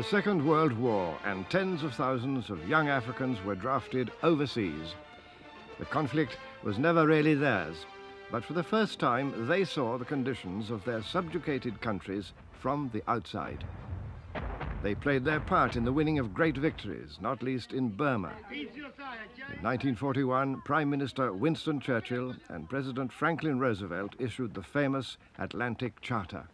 Second World War, and tens of thousands of young Africans were drafted overseas. The conflict was never really theirs, but for the first time they saw the conditions of their subjugated countries from the outside. They played their part in the winning of great victories, not least in Burma. In 1941, Prime Minister Winston Churchill and President Franklin Roosevelt issued the famous Atlantic Charter,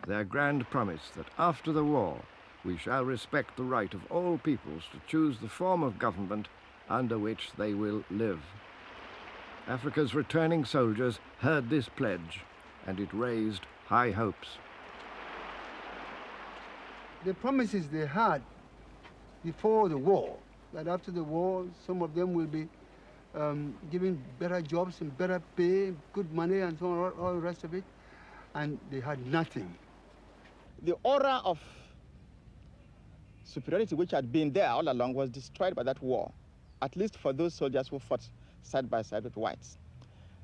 their grand promise that after the war, we shall respect the right of all peoples to choose the form of government under which they will live. Africa's returning soldiers heard this pledge, and it raised high hopes. The promises they had before the war, that after the war, some of them will be given better jobs and better pay, good money and so on, all the rest of it, and they had nothing. The aura of superiority which had been there all along was destroyed by that war, at least for those soldiers who fought side by side with whites.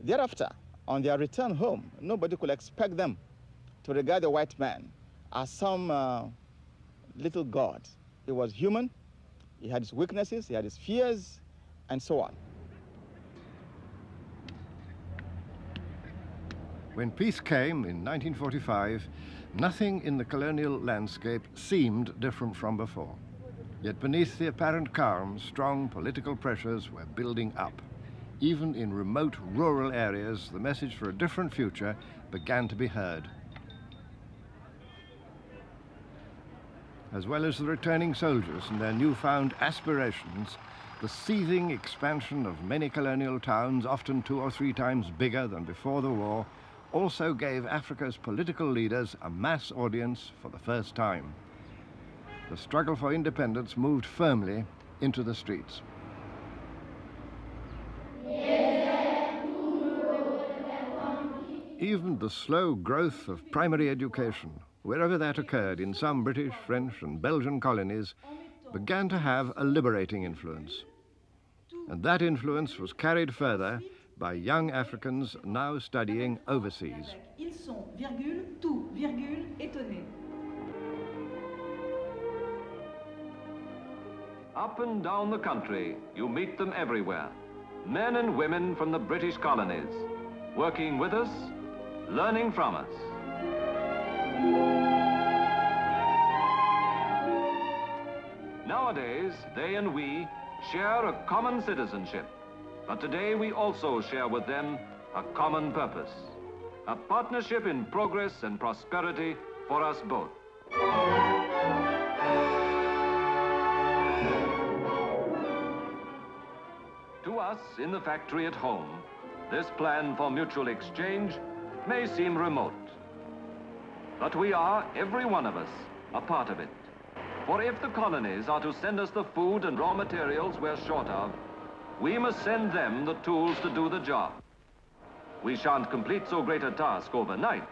Thereafter, on their return home, nobody could expect them to regard the white man as some little god. He was human, he had his weaknesses, he had his fears, and so on. When peace came in 1945, nothing in the colonial landscape seemed different from before. Yet beneath the apparent calm, strong political pressures were building up. Even in remote rural areas, the message for a different future began to be heard. As well as the returning soldiers and their newfound aspirations, the seething expansion of many colonial towns, often 2 or 3 times bigger than before the war, also gave Africa's political leaders a mass audience for the first time. The struggle for independence moved firmly into the streets. Even the slow growth of primary education, wherever that occurred in some British, French and Belgian colonies, began to have a liberating influence. And that influence was carried further by young Africans now studying overseas. Ils sont, tout, étonnés. Up and down the country, you meet them everywhere. Men and women from the British colonies, working with us, learning from us. Nowadays, they and we share a common citizenship. But today we also share with them a common purpose, a partnership in progress and prosperity for us both. To us in the factory at home, this plan for mutual exchange may seem remote. But we are, every one of us, a part of it. For if the colonies are to send us the food and raw materials we're short of, we must send them the tools to do the job. We shan't complete so great a task overnight,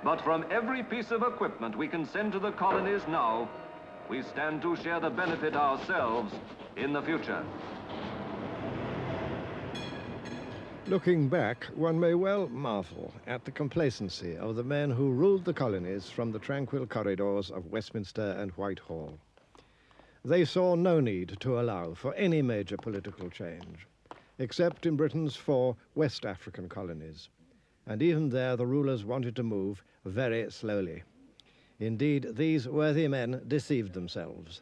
but from every piece of equipment we can send to the colonies now, we stand to share the benefit ourselves in the future. Looking back, one may well marvel at the complacency of the men who ruled the colonies from the tranquil corridors of Westminster and Whitehall. They saw no need to allow for any major political change, except in Britain's 4 West African colonies. And even there the rulers wanted to move very slowly. Indeed, these worthy men deceived themselves,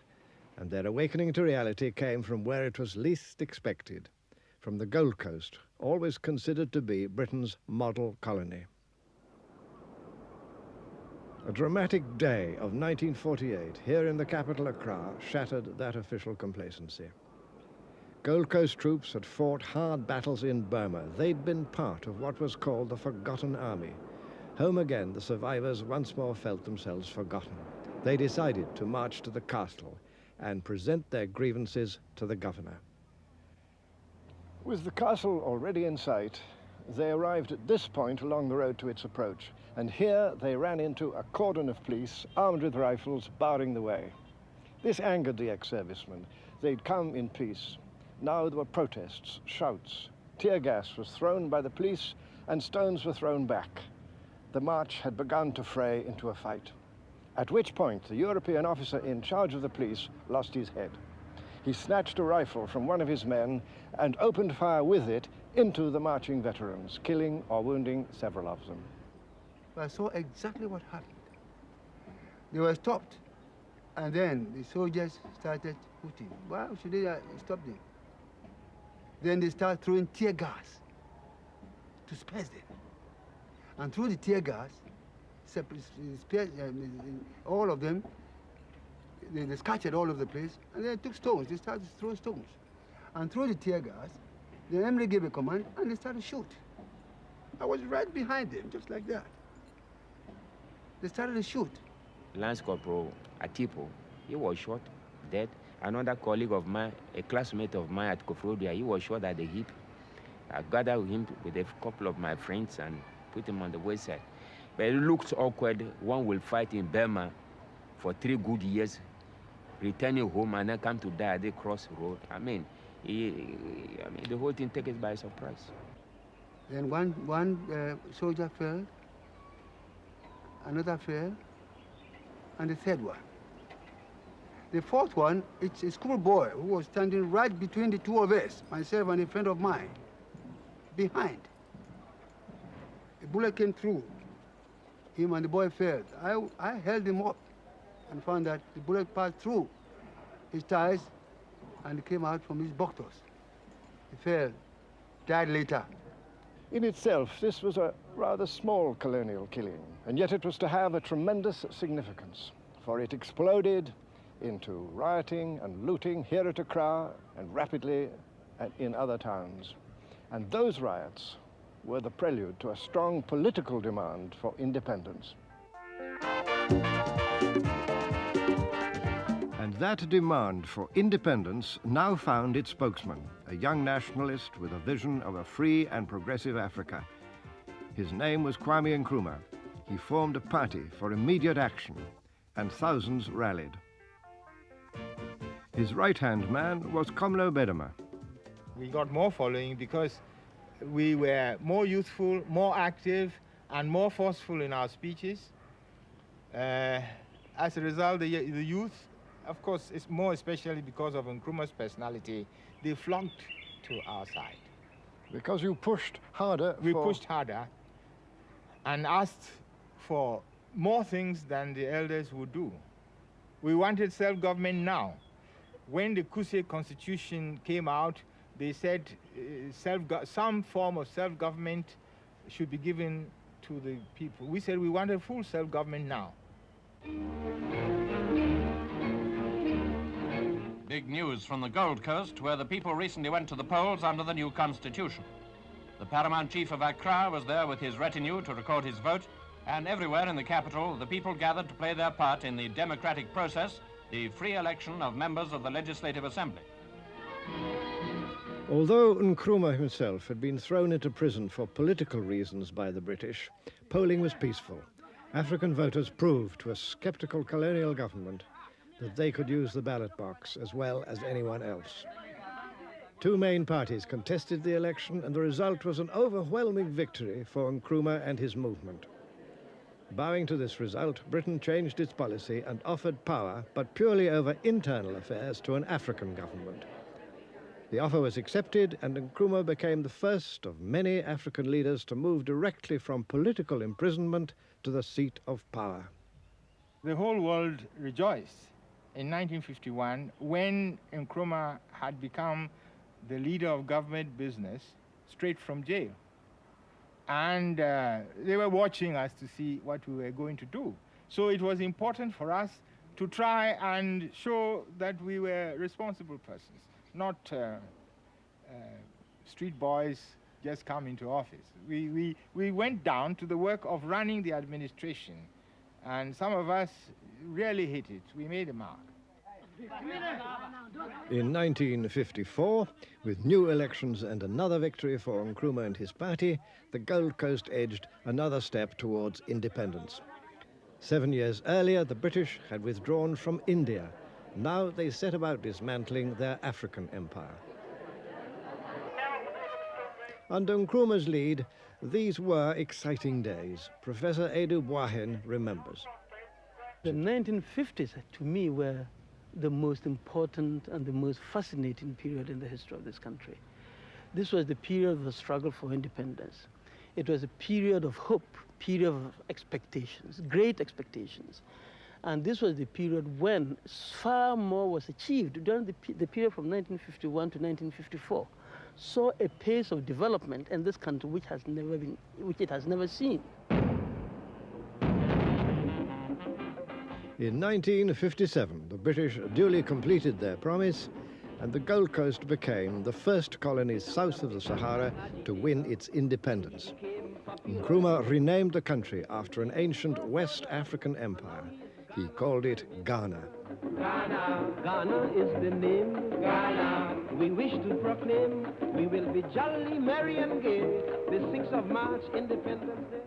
and their awakening to reality came from where it was least expected, from the Gold Coast, always considered to be Britain's model colony. A dramatic day of 1948 here in the capital Accra shattered that official complacency. Gold Coast troops had fought hard battles in Burma. They'd been part of what was called the Forgotten Army. Home again, the survivors once more felt themselves forgotten. They decided to march to the castle and present their grievances to the governor. With the castle already in sight, they arrived at this point along the road to its approach, and here they ran into a cordon of police armed with rifles barring the way. This angered the ex-servicemen. They'd come in peace. Now there were protests, shouts. Tear gas was thrown by the police and stones were thrown back. The march had begun to fray into a fight. at which point the European officer in charge of the police lost his head. He snatched a rifle from one of his men and opened fire with it into the marching veterans, killing or wounding several of them. I saw exactly what happened. They were stopped, and then the soldiers started shooting. Why should they stop them? Then they start throwing tear gas to disperse them. And through the tear gas, all of them, they scattered all over the place, and they took stones. They started throwing stones. And through the tear gas, the enemy gave a command, and they started to shoot. I was right behind them, just like that. They started to shoot. Lance Corporal Atipo, he was shot, dead. Another colleague of mine, a classmate of mine at Kofrodia, he was shot at the hip. I gathered him with a couple of my friends and put him on the wayside. But it looked awkward. One will fight in Burma for 3 good years, returning home and then come to die at the crossroad. I mean, the whole thing took us by surprise. Then one soldier fell, another fell, and the third one. The fourth one, it's a schoolboy who was standing right between the two of us, myself and a friend of mine, behind. A bullet came through him and the boy fell. I held him up and found that the bullet passed through his thighs and came out from his buttocks. He fell, died later. In itself, this was a rather small colonial killing, and yet it was to have a tremendous significance, for it exploded into rioting and looting here at Accra and rapidly in other towns. And those riots were the prelude to a strong political demand for independence. And that demand for independence now found its spokesman, a young nationalist with a vision of a free and progressive Africa. His name was Kwame Nkrumah. He formed a party for immediate action, and thousands rallied. His right-hand man was Komlo Bedama. We got more following because we were more youthful, more active, and more forceful in our speeches. As a result, the youth, of course, it's more especially because of Nkrumah's personality, they flocked to our side. Because you pushed harder. We pushed harder and asked for more things than the elders would do. We wanted self-government now. When the Kuse Constitution came out, they said some form of self-government should be given to the people. We said we wanted full self-government now. Big news from the Gold Coast, where the people recently went to the polls under the new constitution. The paramount chief of Accra was there with his retinue to record his vote, and everywhere in the capital, the people gathered to play their part in the democratic process, the free election of members of the Legislative Assembly. Although Nkrumah himself had been thrown into prison for political reasons by the British, polling was peaceful. African voters proved to a skeptical colonial government that they could use the ballot box as well as anyone else. 2 main parties contested the election, and the result was an overwhelming victory for Nkrumah and his movement. Bowing to this result, Britain changed its policy and offered power, but purely over internal affairs, to an African government. The offer was accepted, and Nkrumah became the first of many African leaders to move directly from political imprisonment to the seat of power. The whole world rejoiced in 1951 when Nkrumah had become the leader of government business straight from jail. And they were watching us to see what we were going to do. So it was important for us to try and show that we were responsible persons, not street boys just come into office. We went down to the work of running the administration, and some of us really hit it. We made a mark. In 1954, with new elections and another victory for Nkrumah and his party, the Gold Coast edged another step towards independence. 7 years earlier, the British had withdrawn from India. Now they set about dismantling their African empire. Under Nkrumah's lead, these were exciting days. Professor Edu Boahen remembers. The 1950s, to me, were the most important and the most fascinating period in the history of this country. This was the period of the struggle for independence. It was a period of hope, period of expectations, great expectations. And this was the period when far more was achieved during the period from 1951 to 1954. Saw a pace of development in this country which it has never seen. In 1957, the British duly completed their promise, and the Gold Coast became the first colony south of the Sahara to win its independence. Nkrumah renamed the country after an ancient West African empire. He called it Ghana. Ghana, Ghana is the name. Ghana, we wish to proclaim. We will be jolly, merry and gay. The 6th of March, Independence Day.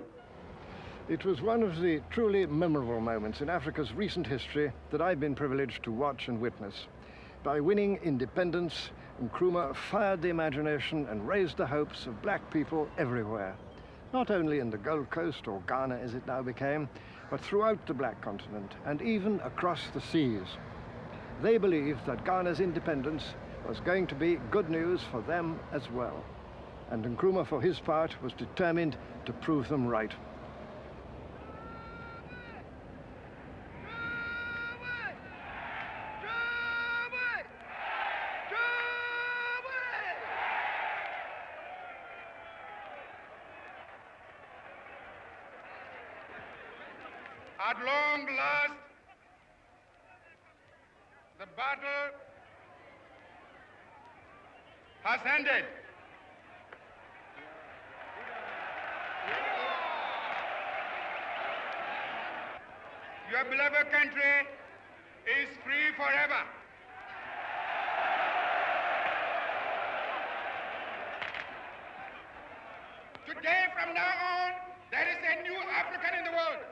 It was one of the truly memorable moments in Africa's recent history that I've been privileged to watch and witness. By winning independence, Nkrumah fired the imagination and raised the hopes of black people everywhere. Not only in the Gold Coast, or Ghana as it now became, but throughout the Black Continent and even across the seas. They believed that Ghana's independence was going to be good news for them as well. And Nkrumah, for his part, was determined to prove them right. At long last, the battle has ended. Your beloved country is free forever. Today, from now on, there is a new African in the world.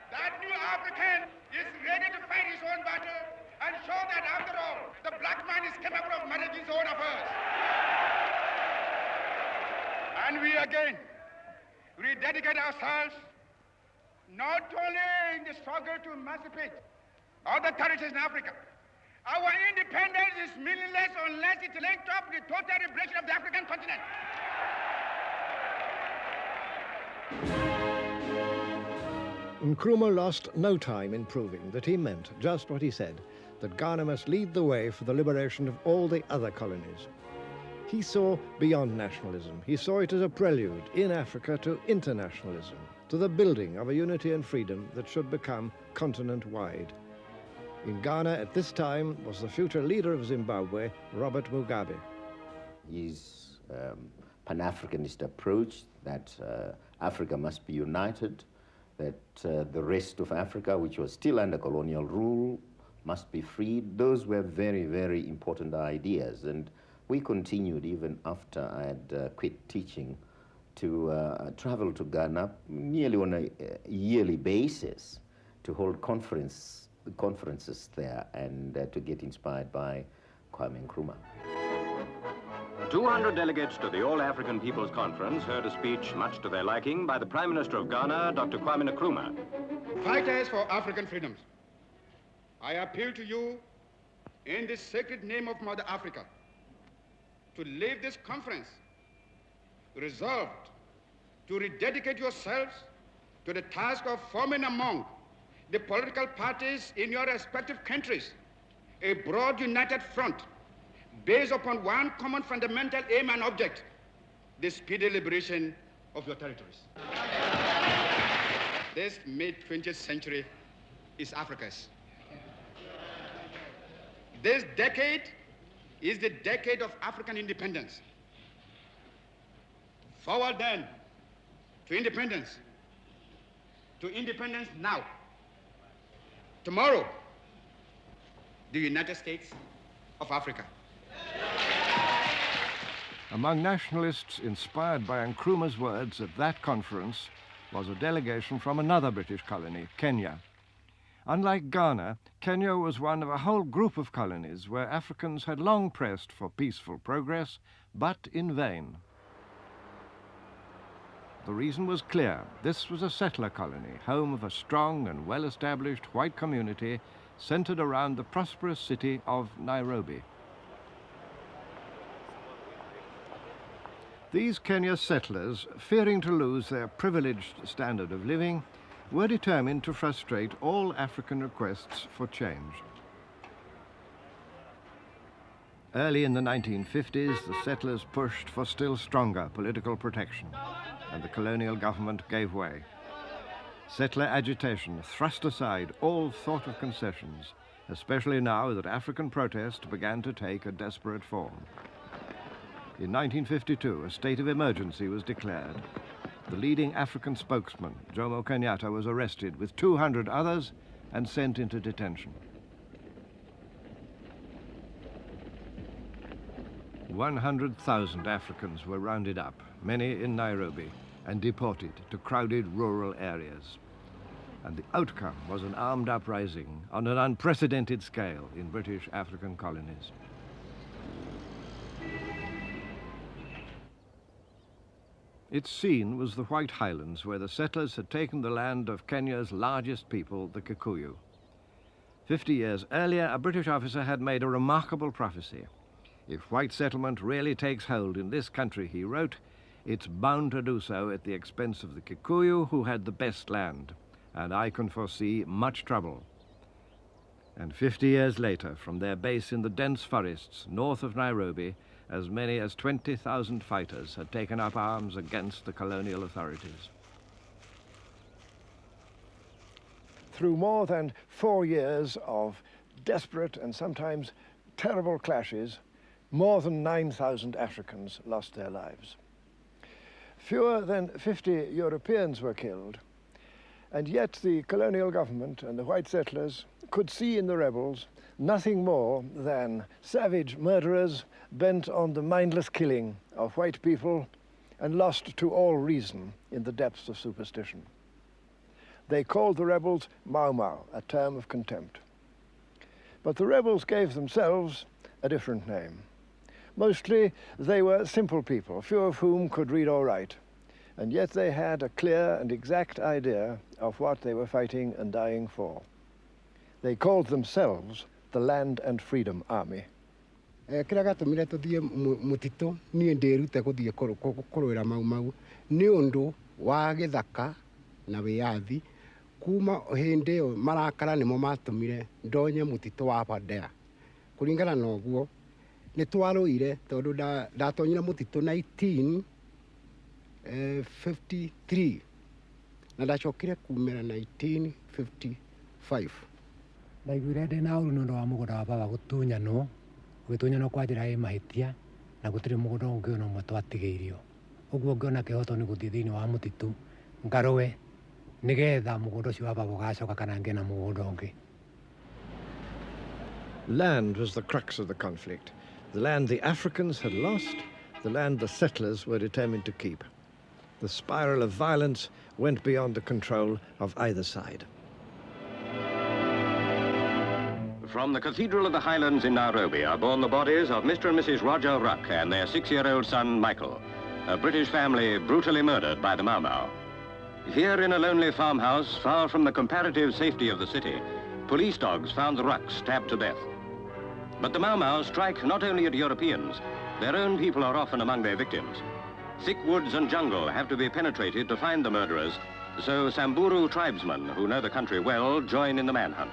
That new African is ready to fight his own battle and show that, after all, the black man is capable of managing his own affairs. And we again rededicate ourselves not only in the struggle to emancipate other territories in Africa. Our independence is meaningless unless it links up with the total liberation of the African continent. Nkrumah lost no time in proving that he meant just what he said, that Ghana must lead the way for the liberation of all the other colonies. He saw beyond nationalism. He saw it as a prelude in Africa to internationalism, to the building of a unity and freedom that should become continent-wide. In Ghana at this time was the future leader of Zimbabwe, Robert Mugabe. His Pan-Africanist approach that Africa must be united, that the rest of Africa, which was still under colonial rule, must be freed. Those were very, very important ideas. And we continued even after I had quit teaching to travel to Ghana nearly on a yearly basis to hold conferences there and to get inspired by Kwame Nkrumah. 200 delegates to the All-African People's Conference heard a speech much to their liking by the Prime Minister of Ghana, Dr. Kwame Nkrumah. Fighters for African freedoms, I appeal to you in the sacred name of Mother Africa to leave this conference resolved to rededicate yourselves to the task of forming among the political parties in your respective countries a broad united front based upon one common fundamental aim and object, the speedy liberation of your territories. This mid-20th century is Africa's. This decade is the decade of African independence. Forward then to independence now. Tomorrow, the United States of Africa. Among nationalists inspired by Nkrumah's words at that conference was a delegation from another British colony, Kenya. Unlike Ghana, Kenya was one of a whole group of colonies where Africans had long pressed for peaceful progress, but in vain. The reason was clear. This was a settler colony, home of a strong and well-established white community centered around the prosperous city of Nairobi. These Kenya settlers, fearing to lose their privileged standard of living, were determined to frustrate all African requests for change. Early in the 1950s, the settlers pushed for still stronger political protection, and the colonial government gave way. Settler agitation thrust aside all thought of concessions, especially now that African protest began to take a desperate form. In 1952, a state of emergency was declared. The leading African spokesman, Jomo Kenyatta, was arrested with 200 others and sent into detention. 100,000 Africans were rounded up, many in Nairobi, and deported to crowded rural areas. And the outcome was an armed uprising on an unprecedented scale in British African colonies. Its scene was the White Highlands, where the settlers had taken the land of Kenya's largest people, the Kikuyu. 50 years earlier, a British officer had made a remarkable prophecy. If white settlement really takes hold in this country, he wrote, it's bound to do so at the expense of the Kikuyu, who had the best land, and I can foresee much trouble. And 50 years later, from their base in the dense forests north of Nairobi, as many as 20,000 fighters had taken up arms against the colonial authorities. Through more than 4 years of desperate and sometimes terrible clashes, more than 9,000 Africans lost their lives. Fewer than 50 Europeans were killed, and yet the colonial government and the white settlers could see in the rebels nothing more than savage murderers bent on the mindless killing of white people and lost to all reason in the depths of superstition. They called the rebels Mau Mau, a term of contempt. But the rebels gave themselves a different name. Mostly they were simple people, few of whom could read or write, and yet they had a clear and exact idea of what they were fighting and dying for. They called themselves the Land and Freedom Army. Kira gatumire tuthie mutito nie ndirute kuthie kurwira Mau Mau ni undu wa githaka na wiathi kuma hindi yo marakara nimo matumire ndonye mutito wa Aberdare kuringana na oguo ni twaruire tondu ndatonyire mutito 1953 na ndachokire kumira 1955 ndaiguire ndina uru nundu wa mugunda wa baba gutunyanwo gwitunyanwo kwa njira ya mahitia na gutire mugunda ungi ona umwe twatigeirio uguo ngiona kihoto ni guthii thiini wa mutitu ngarowe nigetha mugunda ucio wa baba ugacoka kana ngena mugunda ungi. Land was the crux of the conflict. The land the Africans had lost, the land the settlers were determined to keep. The spiral of violence went beyond the control of either side. From the Cathedral of the Highlands in Nairobi are borne the bodies of Mr. and Mrs. Roger Ruck and their 6-year-old son, Michael, a British family brutally murdered by the Mau Mau. Here in a lonely farmhouse, far from the comparative safety of the city, police dogs found the Rucks stabbed to death. But the Mau Mau strike not only at Europeans, their own people are often among their victims. Thick woods and jungle have to be penetrated to find the murderers, so Samburu tribesmen who know the country well join in the manhunt.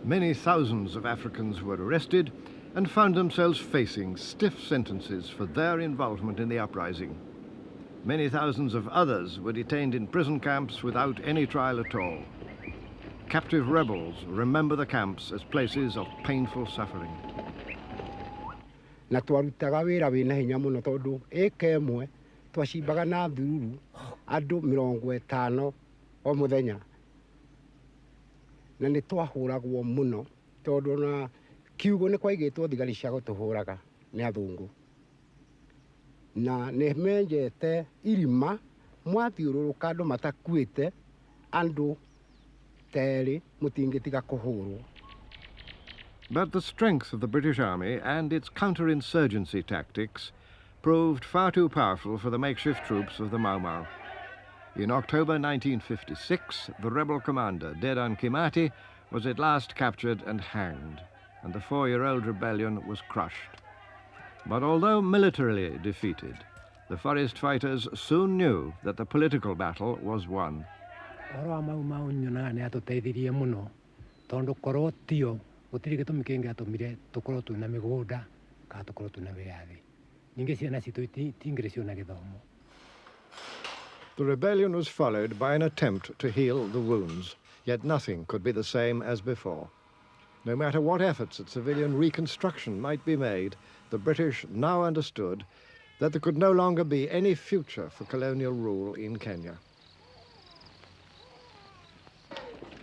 Many thousands of Africans were arrested and found themselves facing stiff sentences for their involvement in the uprising. Many thousands of others were detained in prison camps without any trial at all. Captive rebels remember the camps as places of painful suffering. Na twarutaga wira wina hinya muno tondu eke imwe twacimbaga na thururu andu 50 o muthenya na ni twahuragwo muno tondu na kiugo ni kwaigitwo thigari cia gutuhuraga ni athungu na ni menjete irima mwathiururuka andu matakuite andu teri mutingitiga kuhurwo. But the strength of the British Army and its counterinsurgency tactics proved far too powerful for the makeshift troops of the Mau Mau. In October 1956, the rebel commander, Dedan Kimati, was at last captured and hanged, and the 4-year-old rebellion was crushed. But although militarily defeated, the forest fighters soon knew that the political battle was won. The rebellion was followed by an attempt to heal the wounds, yet nothing could be the same as before. No matter what efforts at civilian reconstruction might be made, the British now understood that there could no longer be any future for colonial rule in Kenya.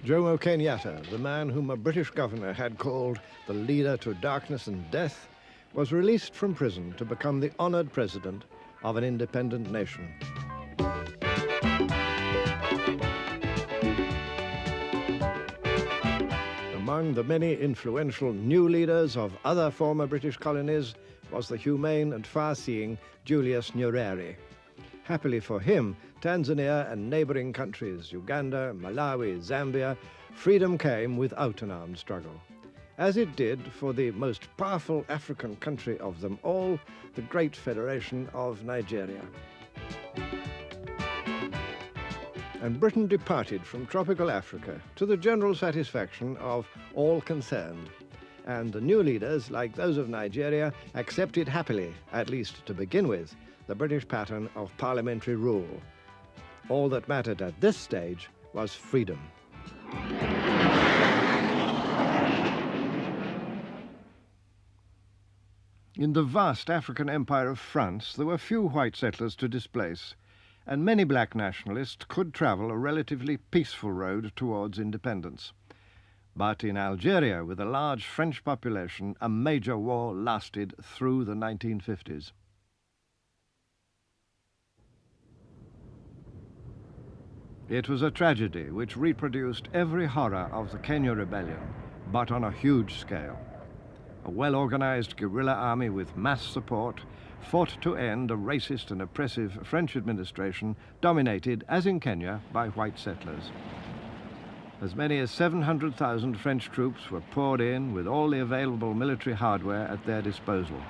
Jomo Kenyatta, the man whom a British governor had called the leader to darkness and death, was released from prison to become the honored president of an independent nation. Among the many influential new leaders of other former British colonies was the humane and far-seeing Julius Nyerere. Happily for him, Tanzania and neighboring countries, Uganda, Malawi, Zambia, freedom came without an armed struggle, as it did for the most powerful African country of them all, the Great Federation of Nigeria. And Britain departed from tropical Africa to the general satisfaction of all concerned. And the new leaders, like those of Nigeria, accepted happily, at least to begin with, the British pattern of parliamentary rule. All that mattered at this stage was freedom. In the vast African empire of France, there were few white settlers to displace, and many black nationalists could travel a relatively peaceful road towards independence. But in Algeria, with a large French population, a major war lasted through the 1950s. It was a tragedy which reproduced every horror of the Kenya rebellion, but on a huge scale. A well-organized guerrilla army with mass support fought to end a racist and oppressive French administration dominated, as in Kenya, by white settlers. As many as 700,000 French troops were poured in with all the available military hardware at their disposal.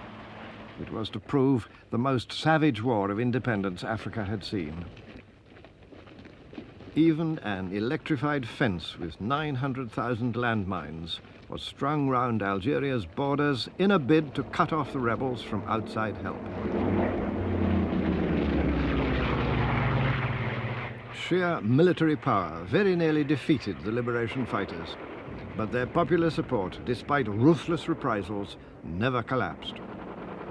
It was to prove the most savage war of independence Africa had seen. Even an electrified fence with 900,000 landmines was strung round Algeria's borders in a bid to cut off the rebels from outside help. Sheer military power very nearly defeated the liberation fighters, but their popular support, despite ruthless reprisals, never collapsed.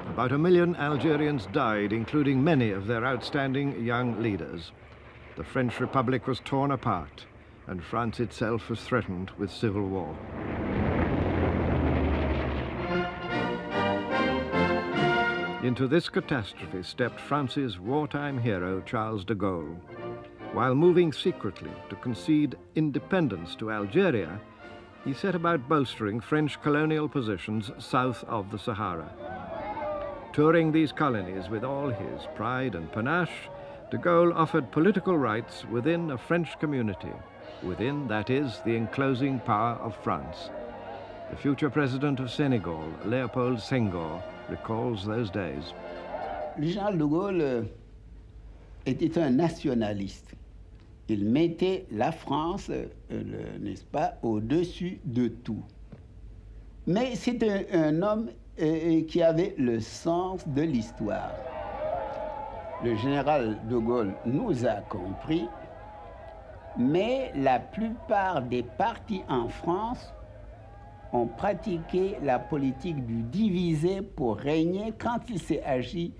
About 1 million Algerians died, including many of their outstanding young leaders. The French Republic was torn apart, and France itself was threatened with civil war. Into this catastrophe stepped France's wartime hero, Charles de Gaulle. While moving secretly to concede independence to Algeria, he set about bolstering French colonial positions south of the Sahara. Touring these colonies with all his pride and panache, de Gaulle offered political rights within a French community, within, that is, the enclosing power of France. The future president of Senegal, Léopold Senghor, recalls those days. Charles de Gaulle était un nationaliste. Il mettait la France, n'est-ce pas, au-dessus de tout. Mais c'est un homme qui avait le sens de l'histoire. Le général de Gaulle nous a compris, mais la plupart des partis en France ont pratiqué la politique du diviser pour régner quand il s'est agi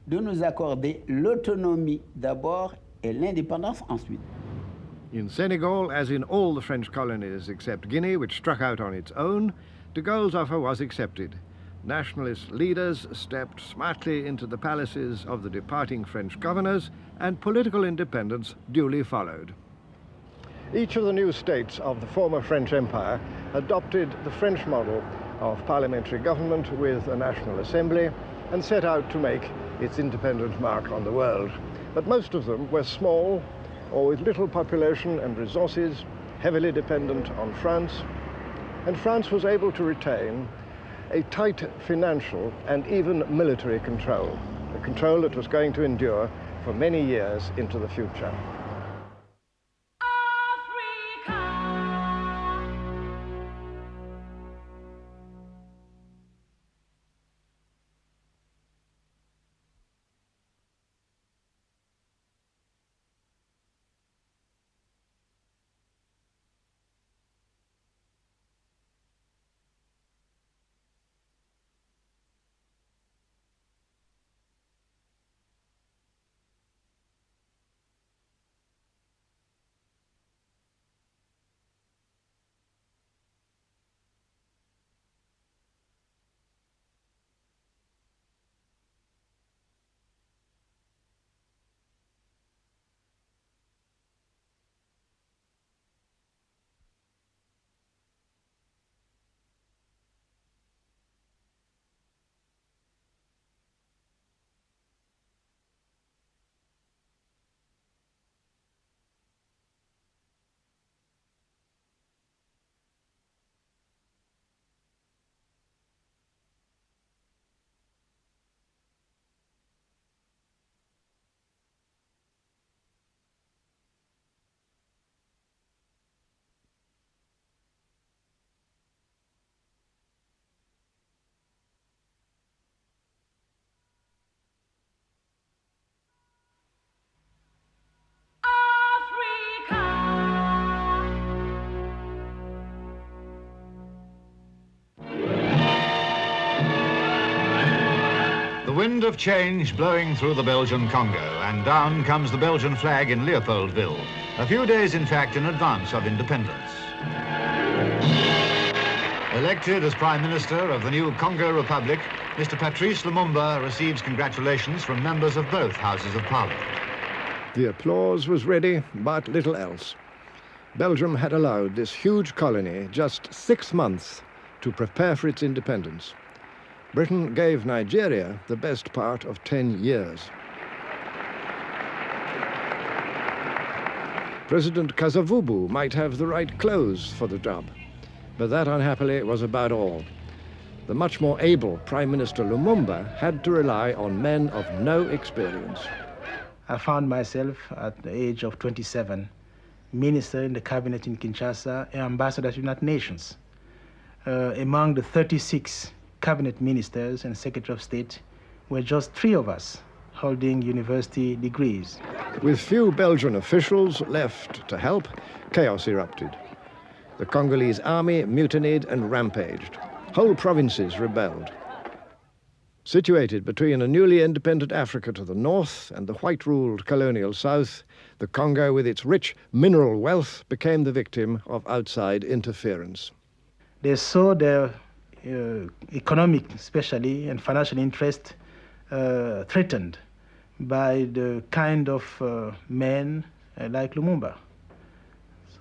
de nous accorder l'autonomie d'abord et l'indépendance ensuite. In Senegal, as in all the French colonies except Guinea, which struck out on its own, de Gaulle's offer was accepted. Nationalist leaders stepped smartly into the palaces of the departing French governors, and political independence duly followed. Each of the new states of the former French Empire adopted the French model of parliamentary government with a national assembly and set out to make its independent mark on the world. But most of them were small or with little population and resources, heavily dependent on France, and France was able to retain a tight financial and even military control, a control that was going to endure for many years into the future. The wind of change blowing through the Belgian Congo, and down comes the Belgian flag in Leopoldville, a few days, in fact, in advance of independence. Elected as Prime Minister of the new Congo Republic, Mr. Patrice Lumumba receives congratulations from members of both Houses of Parliament. The applause was ready, but little else. Belgium had allowed this huge colony just 6 months to prepare for its independence. Britain gave Nigeria the best part of 10 years. President Kasavubu might have the right clothes for the job, but that unhappily was about all. The much more able Prime Minister Lumumba had to rely on men of no experience. I found myself at the age of 27, minister in the cabinet in Kinshasa, and ambassador to the United Nations. Among the 36 cabinet ministers and secretary of state were just 3 of us holding university degrees. With few Belgian officials left to help, chaos erupted. The Congolese army mutinied and rampaged. Whole provinces rebelled. Situated between a newly independent Africa to the north and the white-ruled colonial south, the Congo, with its rich mineral wealth, became the victim of outside interference. They saw their economic, especially, and financial interest threatened by the kind of men like Lumumba.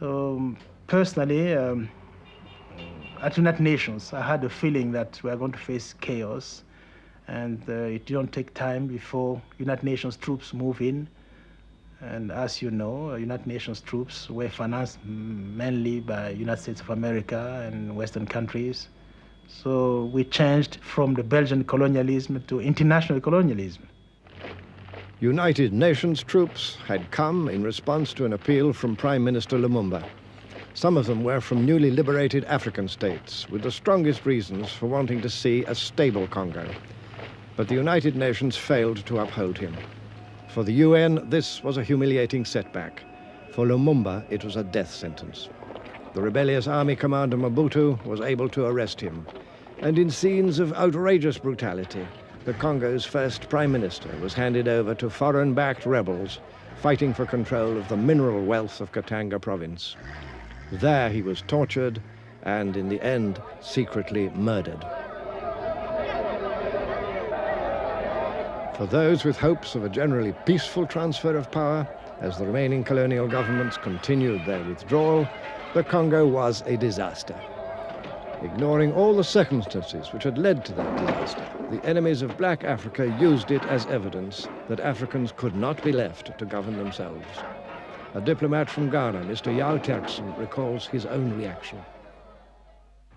So personally, at United Nations, I had a feeling that we are going to face chaos, and it didn't take time before United Nations troops move in. And as you know, United Nations troops were financed mainly by United States of America and Western countries. So we changed from the Belgian colonialism to international colonialism. United Nations troops had come in response to an appeal from Prime Minister Lumumba. Some of them were from newly liberated African states, with the strongest reasons for wanting to see a stable Congo. But the United Nations failed to uphold him. For the UN, this was a humiliating setback. For Lumumba, it was a death sentence. The rebellious army commander Mobutu was able to arrest him. And in scenes of outrageous brutality, the Congo's first prime minister was handed over to foreign-backed rebels fighting for control of the mineral wealth of Katanga province. There he was tortured and, in the end, secretly murdered. For those with hopes of a generally peaceful transfer of power, as the remaining colonial governments continued their withdrawal, the Congo was a disaster. Ignoring all the circumstances which had led to that disaster, the enemies of black Africa used it as evidence that Africans could not be left to govern themselves. A diplomat from Ghana, Mr. Yao Jackson, recalls his own reaction.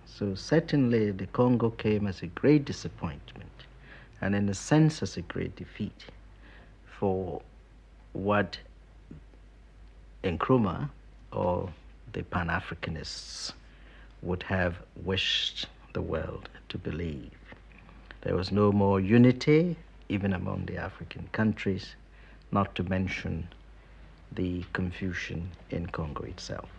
So certainly the Congo came as a great disappointment and in a sense as a great defeat for what Nkrumah or the Pan-Africanists would have wished the world to believe. There was no more unity, even among the African countries, not to mention the confusion in Congo itself.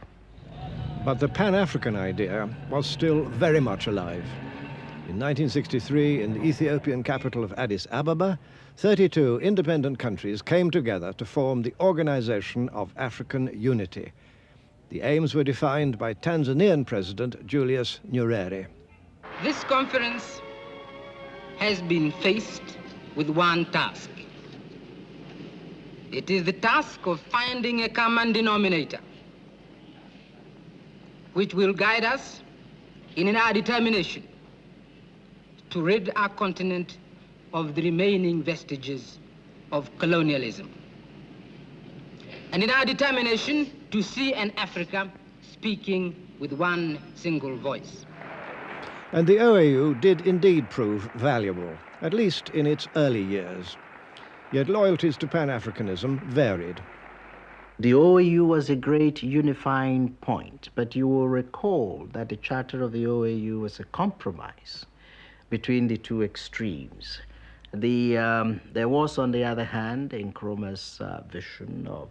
But the Pan-African idea was still very much alive. In 1963, in the Ethiopian capital of Addis Ababa, 32 independent countries came together to form the Organization of African Unity. The aims were defined by Tanzanian President Julius Nyerere. This conference has been faced with one task. It is the task of finding a common denominator which will guide us in our determination to rid our continent of the remaining vestiges of colonialism, and in our determination to see an Africa speaking with one single voice. And the OAU did indeed prove valuable, at least in its early years. Yet loyalties to Pan-Africanism varied. The OAU was a great unifying point, but you will recall that the charter of the OAU was a compromise between the two extremes. There was, on the other hand, Nkrumah's vision of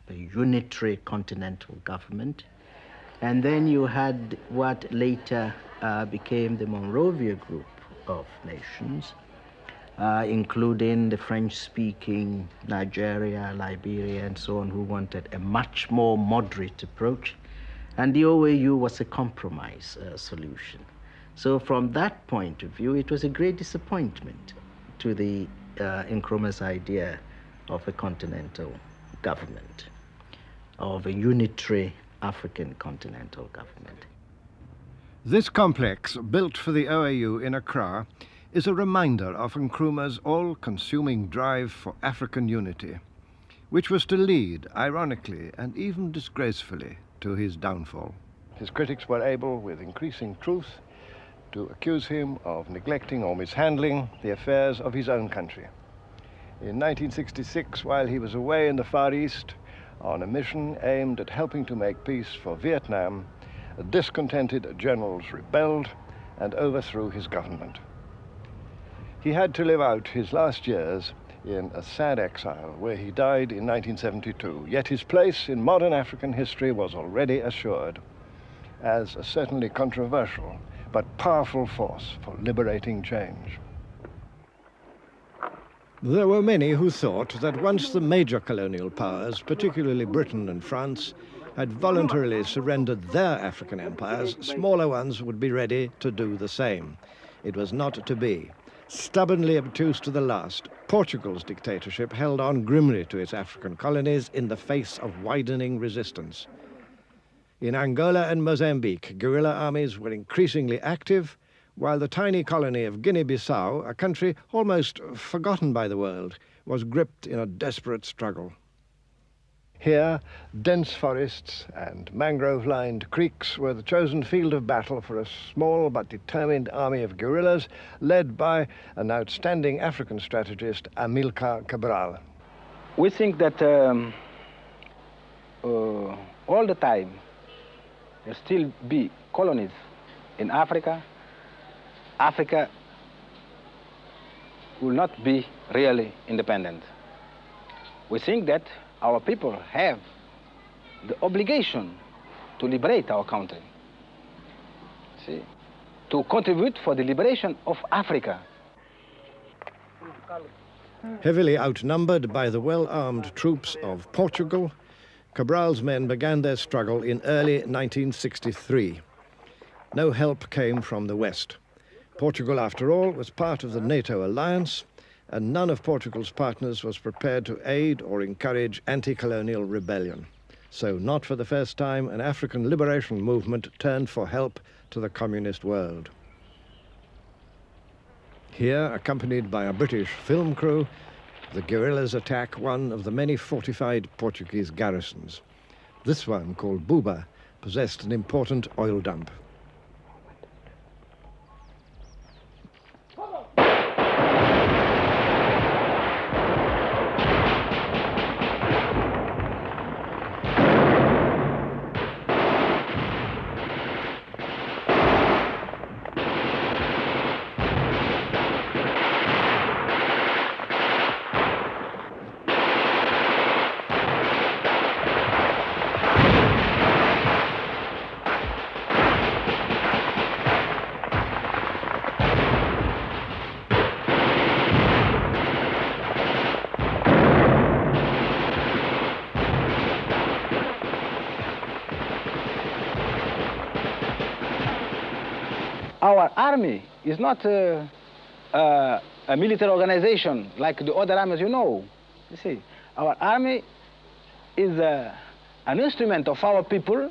a unitary continental government, and then you had what later became the Monrovia Group of Nations, including the French-speaking Nigeria, Liberia, and so on, who wanted a much more moderate approach. And the OAU was a compromise solution. So from that point of view, it was a great disappointment to the Nkrumah's idea of a continental government, of a unitary African continental government. This complex, built for the OAU in Accra, is a reminder of Nkrumah's all-consuming drive for African unity, which was to lead, ironically and even disgracefully, to his downfall. His critics were able, with increasing truth, to accuse him of neglecting or mishandling the affairs of his own country. In 1966, while he was away in the Far East on a mission aimed at helping to make peace for Vietnam, discontented generals rebelled and overthrew his government. He had to live out his last years in a sad exile, where he died in 1972. Yet his place in modern African history was already assured as a certainly controversial but powerful force for liberating change. There were many who thought that once the major colonial powers, particularly Britain and France, had voluntarily surrendered their African empires, smaller ones would be ready to do the same. It was not to be. Stubbornly obtuse to the last, Portugal's dictatorship held on grimly to its African colonies in the face of widening resistance. In Angola and Mozambique, guerrilla armies were increasingly active, while the tiny colony of Guinea-Bissau, a country almost forgotten by the world, was gripped in a desperate struggle. Here, dense forests and mangrove-lined creeks were the chosen field of battle for a small but determined army of guerrillas led by an outstanding African strategist, Amilcar Cabral. We think that all the time there still be colonies in Africa. Africa will not be really independent. We think that our people have the obligation to liberate our country, see, to contribute for the liberation of Africa. Heavily outnumbered by the well-armed troops of Portugal, Cabral's men began their struggle in early 1963. No help came from the West. Portugal, after all, was part of the NATO alliance, and none of Portugal's partners was prepared to aid or encourage anti-colonial rebellion. So not for the first time, an African liberation movement turned for help to the communist world. Here, accompanied by a British film crew, the guerrillas attack one of the many fortified Portuguese garrisons. This one, called Buba, possessed an important oil dump. Our army is not a military organization like the other armies you know. You see, our army is an instrument of our people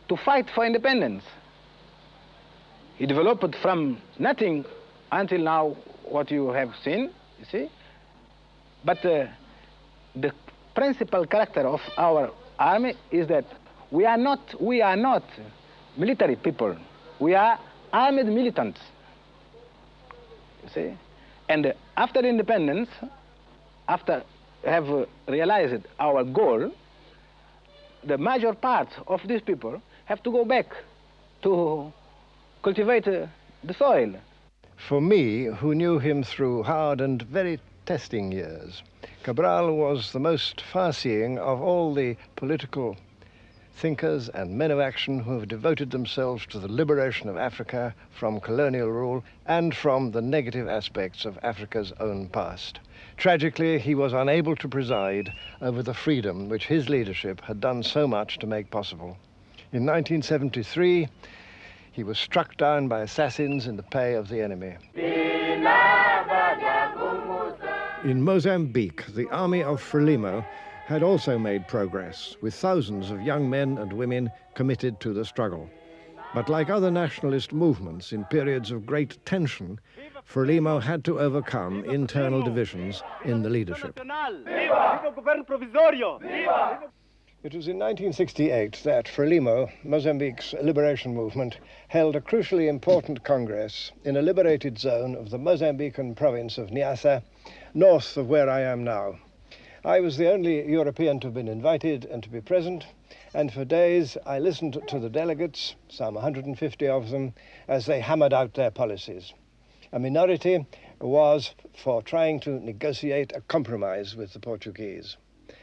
to fight for independence. It developed from nothing until now what you have seen, you see. But the principal character of our army is that we are not military people. We are armed militants, you see. And after independence, after have realized our goal, the major part of these people have to go back to cultivate the soil. For me, who knew him through hard and very testing years, Cabral was the most far-seeing of all the political thinkers and men of action who have devoted themselves to the liberation of Africa from colonial rule and from the negative aspects of Africa's own past. Tragically, he was unable to preside over the freedom which his leadership had done so much to make possible. In 1973, he was struck down by assassins in the pay of the enemy. In Mozambique, the army of Frelimo had also made progress, with thousands of young men and women committed to the struggle. But like other nationalist movements in periods of great tension, Frelimo had to overcome internal divisions in the leadership. It was in 1968 that Frelimo, Mozambique's liberation movement, held a crucially important congress in a liberated zone of the Mozambican province of Niassa, north of where I am now. I was the only European to have been invited and to be present, and for days I listened to the delegates, some 150 of them, as they hammered out their policies. A minority was for trying to negotiate a compromise with the Portuguese.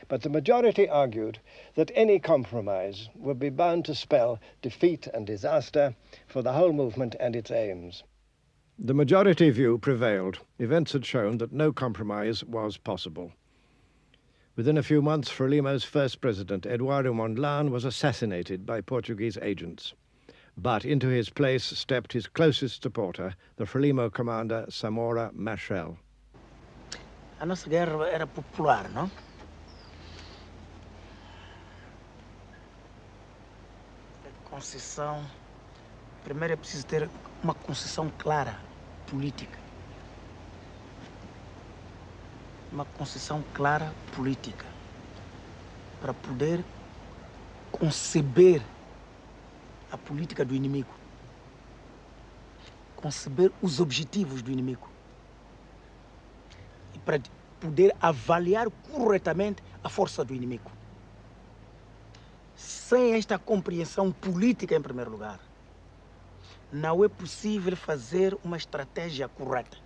But the majority argued that any compromise would be bound to spell defeat and disaster for the whole movement and its aims. The majority view prevailed. Events had shown that no compromise was possible. Within a few months, Frelimo's first president, Eduardo Mondlane, was assassinated by Portuguese agents. But into his place stepped his closest supporter, the Frelimo commander, Samora Machel. A nossa guerra era popular, não? Concessão. Primeiro é preciso ter uma concessão clara, política. Uma concessão clara política para poder conceber a política do inimigo, conceber os objetivos do inimigo e para poder avaliar corretamente a força do inimigo. Sem esta compreensão política, em primeiro lugar, não é possível fazer uma estratégia correta.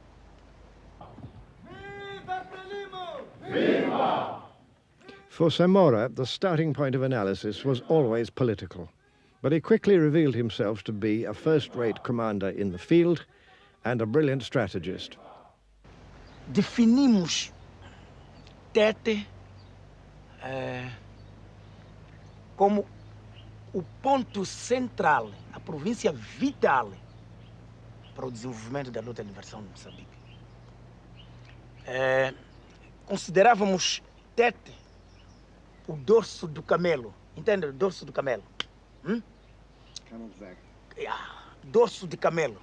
For Samora, the starting point of analysis was always political, but he quickly revealed himself to be a first-rate commander in the field and a brilliant strategist. Definimos Tete como o ponto central, a província vital para o desenvolvimento da luta de libertação de Moçambique. Considerávamos Tete o dorso do camelo, entende? O dorso do camelo. Camelback. dorso de camelo.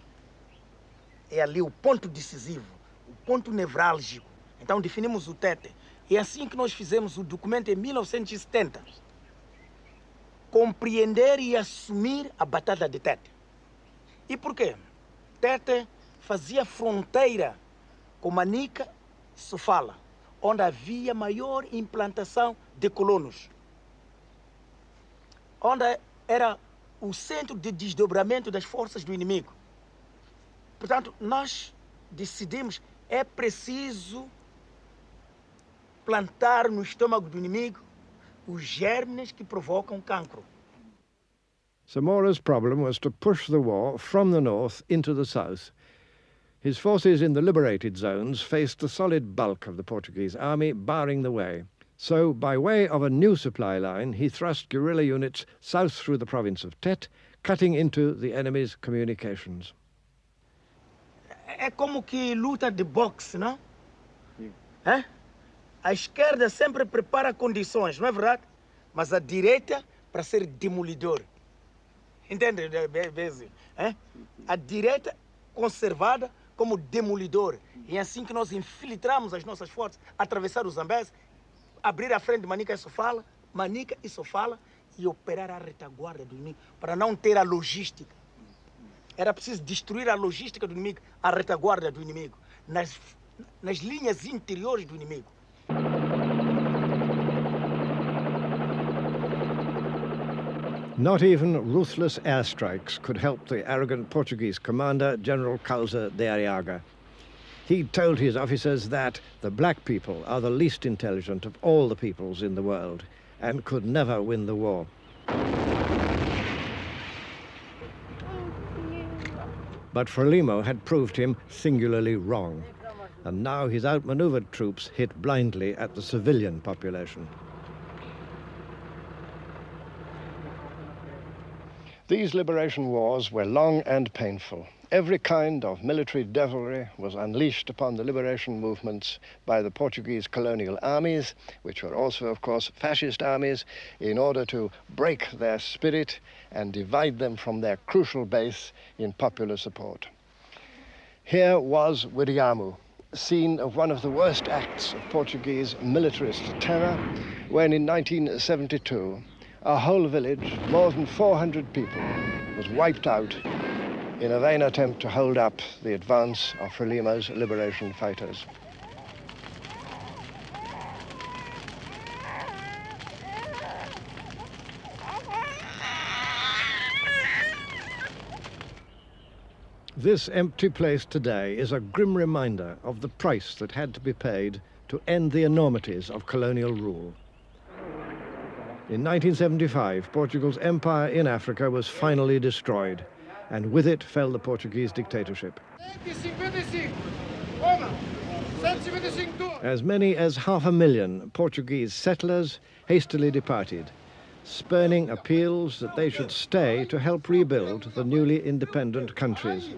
É ali o ponto decisivo, o ponto nevrálgico. Então definimos o Tete. É assim que nós fizemos o documento em 1970. Compreender e assumir a Batalha de Tete. E por quê? Tete fazia fronteira com Manica e Sofala, onde havia maior implantação de colonos. Onde era o centro de desdobramento das forças do inimigo. Portanto, nós decidimos, é preciso plantar no estômago do inimigo os germes que provocam cancro. Samora's problem was to push the war from the north into the south. His forces in the liberated zones faced the solid bulk of the Portuguese army, barring the way. So, by way of a new supply line, he thrust guerrilla units south through the province of Tete, cutting into the enemy's communications. É como que luta de boxe, não? É? A esquerda sempre prepara condições, não é verdade? Mas a direita para ser demolidor. Entende, Basil? É? A direita conservada como demolidor. E é assim que nós infiltramos as nossas forças, atravessar o Zambeze, abrir a frente de Manica e Sofala e operar a retaguarda do inimigo, para não ter a logística. Era preciso destruir a logística do inimigo, a retaguarda do inimigo, nas linhas interiores do inimigo. Not even ruthless airstrikes could help the arrogant Portuguese commander, General Causa de Arriaga. He told his officers that the black people are the least intelligent of all the peoples in the world and could never win the war. But Frelimo had proved him singularly wrong, and now his outmaneuvered troops hit blindly at the civilian population. These liberation wars were long and painful. Every kind of military devilry was unleashed upon the liberation movements by the Portuguese colonial armies, which were also, of course, fascist armies, in order to break their spirit and divide them from their crucial base in popular support. Here was Wiriamu, scene of one of the worst acts of Portuguese militarist terror, when in 1972, a whole village, more than 400 people, was wiped out in a vain attempt to hold up the advance of Frelimo's liberation fighters. This empty place today is a grim reminder of the price that had to be paid to end the enormities of colonial rule. In 1975, Portugal's empire in Africa was finally destroyed, and with it fell the Portuguese dictatorship. As many as 500,000 Portuguese settlers hastily departed, spurning appeals that they should stay to help rebuild the newly independent countries.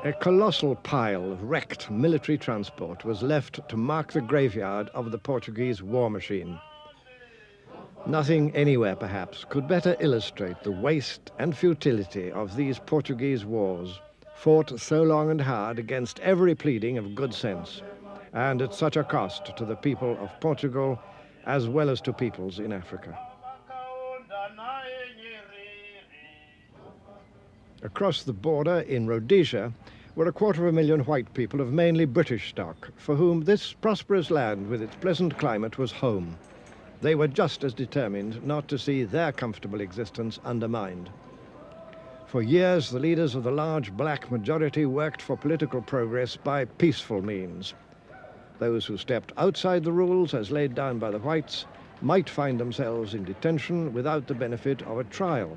A colossal pile of wrecked military transport was left to mark the graveyard of the Portuguese war machine. Nothing anywhere, perhaps, could better illustrate the waste and futility of these Portuguese wars, fought so long and hard against every pleading of good sense, and at such a cost to the people of Portugal as well as to peoples in Africa. Across the border in Rhodesia were 250,000 white people of mainly British stock, for whom this prosperous land with its pleasant climate was home. They were just as determined not to see their comfortable existence undermined. For years, the leaders of the large black majority worked for political progress by peaceful means. Those who stepped outside the rules as laid down by the whites might find themselves in detention without the benefit of a trial.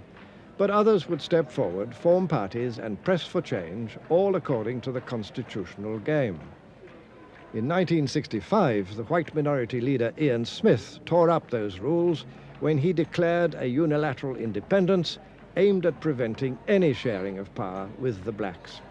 But others would step forward, form parties, and press for change, all according to the constitutional game. In 1965, the white minority leader Ian Smith tore up those rules when he declared a unilateral independence aimed at preventing any sharing of power with the blacks.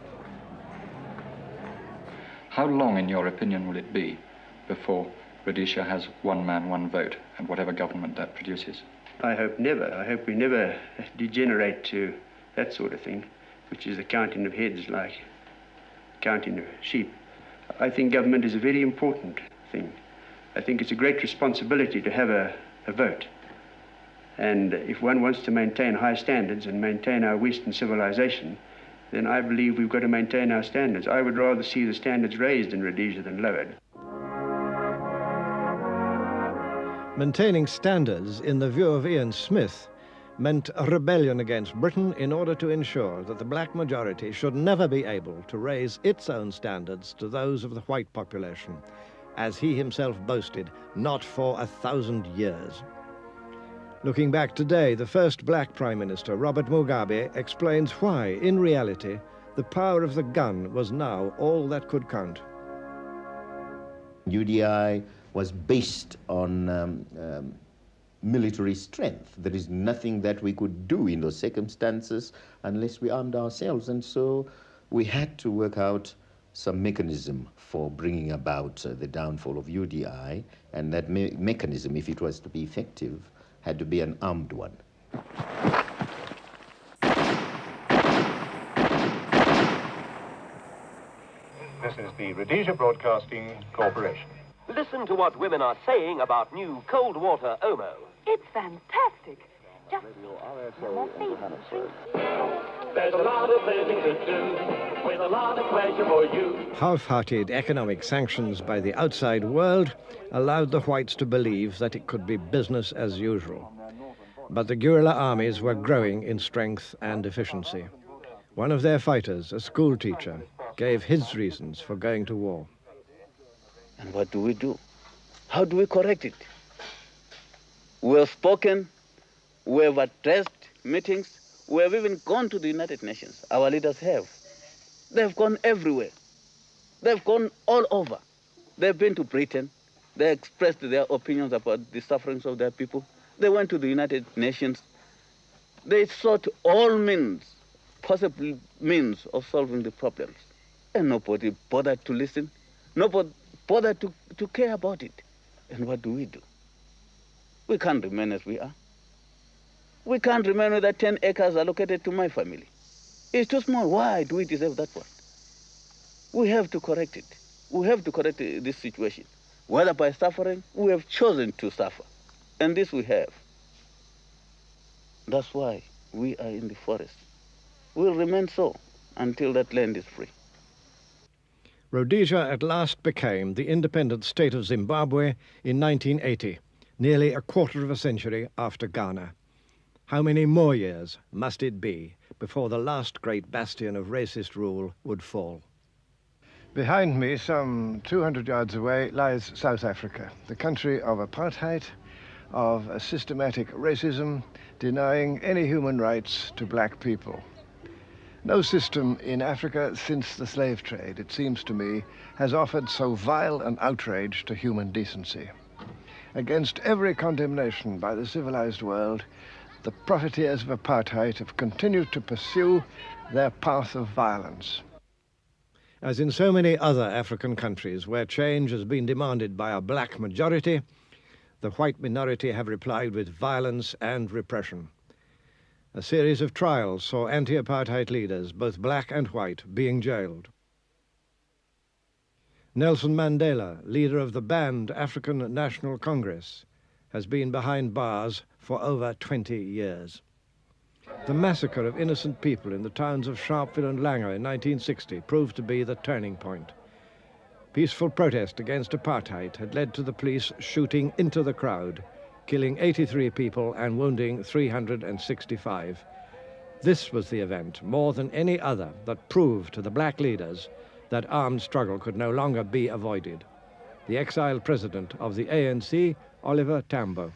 How long, in your opinion, will it be before Rhodesia has one man, one vote, and whatever government that produces? I hope never. I hope we never degenerate to that sort of thing, which is the counting of heads like counting of sheep. I think government is a very important thing. I think it's a great responsibility to have a vote. And if one wants to maintain high standards and maintain our Western civilization, then I believe we've got to maintain our standards. I would rather see the standards raised in Rhodesia than lowered. Maintaining standards, in the view of Ian Smith, meant a rebellion against Britain in order to ensure that the black majority should never be able to raise its own standards to those of the white population, as he himself boasted, not for 1,000 years. Looking back today, the first black Prime Minister, Robert Mugabe, explains why, in reality, the power of the gun was now all that could count. UDI was based on military strength. There is nothing that we could do in those circumstances unless we armed ourselves. And so we had to work out some mechanism for bringing about the downfall of UDI. And that mechanism, if it was to be effective, had to be an armed one. This is the Rhodesia Broadcasting Corporation. Listen to what women are saying about new cold water Omo. It's fantastic. Just There's a lot of living to do, with a lot of pleasure for you. Half-hearted economic sanctions by the outside world allowed the whites to believe that it could be business as usual. But the guerrilla armies were growing in strength and efficiency. One of their fighters, a school teacher, gave his reasons for going to war. And what do? How do we correct it? We have spoken, we have addressed meetings, we have even gone to the United Nations. Our leaders have. They've gone everywhere. They've gone all over. They've been to Britain. They expressed their opinions about the sufferings of their people. They went to the United Nations. They sought all means, possible means of solving the problems. And nobody bothered to listen. Nobody bothered to care about it. And what do? We can't remain as we are. We can't remain with that 10 acres allocated to my family. It's too small. Why do we deserve that one? We have to correct it. We have to correct this situation. Whether by suffering, we have chosen to suffer. And this we have. That's why we are in the forest. We'll remain so until that land is free. Rhodesia at last became the independent state of Zimbabwe in 1980, nearly a quarter of a century after Ghana. How many more years must it be before the last great bastion of racist rule would fall? Behind me, some 200 yards away, lies South Africa, the country of apartheid, of a systematic racism, denying any human rights to black people. No system in Africa since the slave trade, it seems to me, has offered so vile an outrage to human decency. Against every condemnation by the civilized world, the profiteers of apartheid have continued to pursue their path of violence. As in so many other African countries where change has been demanded by a black majority, the white minority have replied with violence and repression. A series of trials saw anti-apartheid leaders, both black and white, being jailed. Nelson Mandela, leader of the banned African National Congress, has been behind bars for over 20 years. The massacre of innocent people in the towns of Sharpeville and Langer in 1960 proved to be the turning point. Peaceful protest against apartheid had led to the police shooting into the crowd, killing 83 people and wounding 365. This was the event, more than any other, that proved to the black leaders that armed struggle could no longer be avoided. The exiled president of the ANC, Oliver Tambo.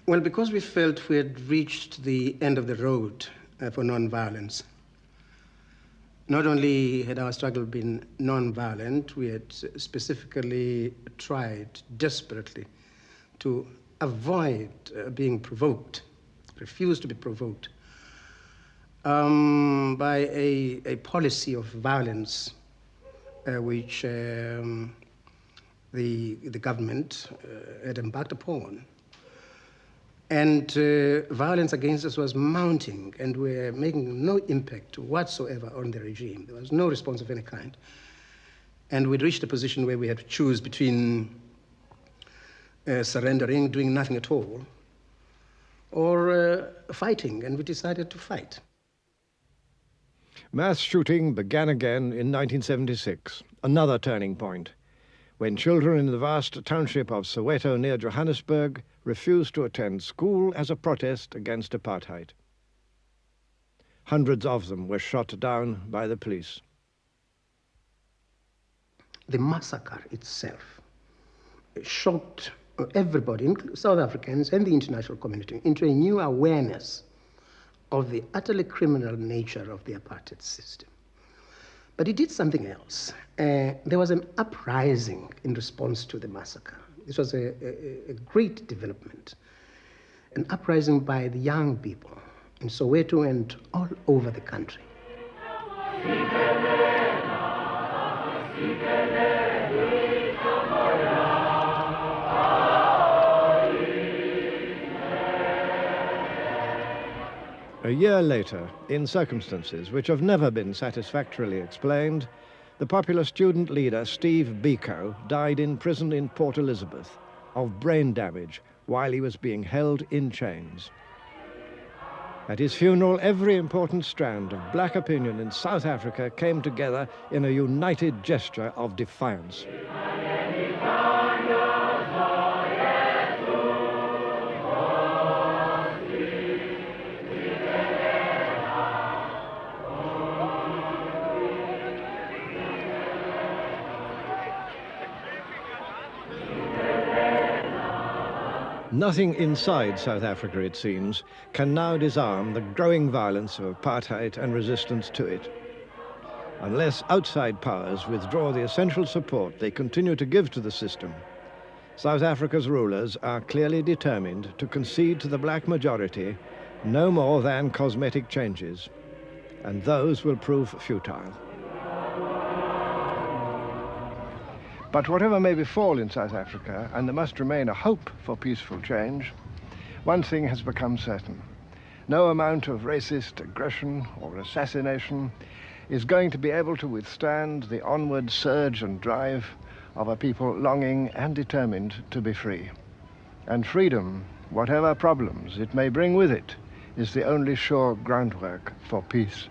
Well, because we felt we had reached the end of the road for nonviolence. Not only had our struggle been nonviolent, we had specifically tried desperately to avoid being provoked, refuse to be provoked by a policy of violence which the government had embarked upon. And violence against us was mounting, and we were making no impact whatsoever on the regime. There was no response of any kind. And we'd reached a position where we had to choose between surrendering, doing nothing at all, or fighting, and we decided to fight. Mass shooting began again in 1976, another turning point, when children in the vast township of Soweto near Johannesburg refused to attend school as a protest against apartheid. Hundreds of them were shot down by the police. The massacre itself shocked everybody, including South Africans and the international community, into a new awareness of the utterly criminal nature of the apartheid system. But it did something else. There was an uprising in response to the massacre. This was a great development, an uprising by the young people in Soweto and all over the country. A year later, in circumstances which have never been satisfactorily explained, the popular student leader Steve Biko died in prison in Port Elizabeth of brain damage while he was being held in chains. At his funeral, every important strand of black opinion in South Africa came together in a united gesture of defiance. Nothing inside South Africa, it seems, can now disarm the growing violence of apartheid and resistance to it. Unless outside powers withdraw the essential support they continue to give to the system, South Africa's rulers are clearly determined to concede to the black majority no more than cosmetic changes, and those will prove futile. But whatever may befall in South Africa, and there must remain a hope for peaceful change, one thing has become certain. No amount of racist aggression or assassination is going to be able to withstand the onward surge and drive of a people longing and determined to be free. And freedom, whatever problems it may bring with it, is the only sure groundwork for peace.